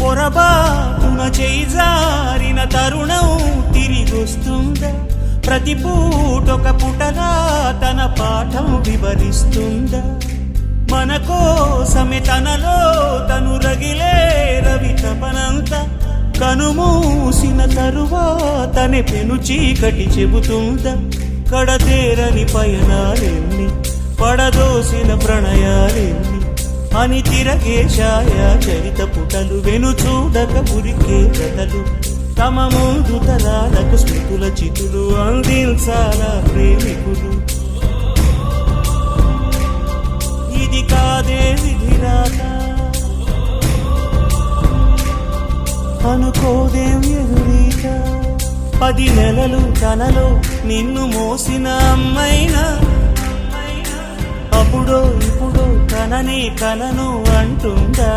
పొరబాటున చేజారిన తరుణం తిరిగొస్తుందా? ప్రతి పూటొక పుటలా తన పాఠం వివరిస్తుందా? మన కోసమే తనలో తను రగిలే రవి తపనంతా కనుమూసిన తరువాతనే పెను చీకటి చెబుతుందా? కడతేరని పయనాలెన్ని, పడదోసిన ప్రణయాలెన్ని అని తిరగే ఛాయా చరిత పుటలు, వెను చూడక ఉరికే కథలు, తమ ముందు తరాలకు స్మృతుల చితులు అందించాలా ప్రేమికులు. ఇది కాదే విధిరాత, అనుకోదేం ఎదురీత. 10 నెలలు తనలో నిన్ను మోసిన అమ్మైనా అప్పుడో ఇప్పుడో తనని కలను అంటుందా?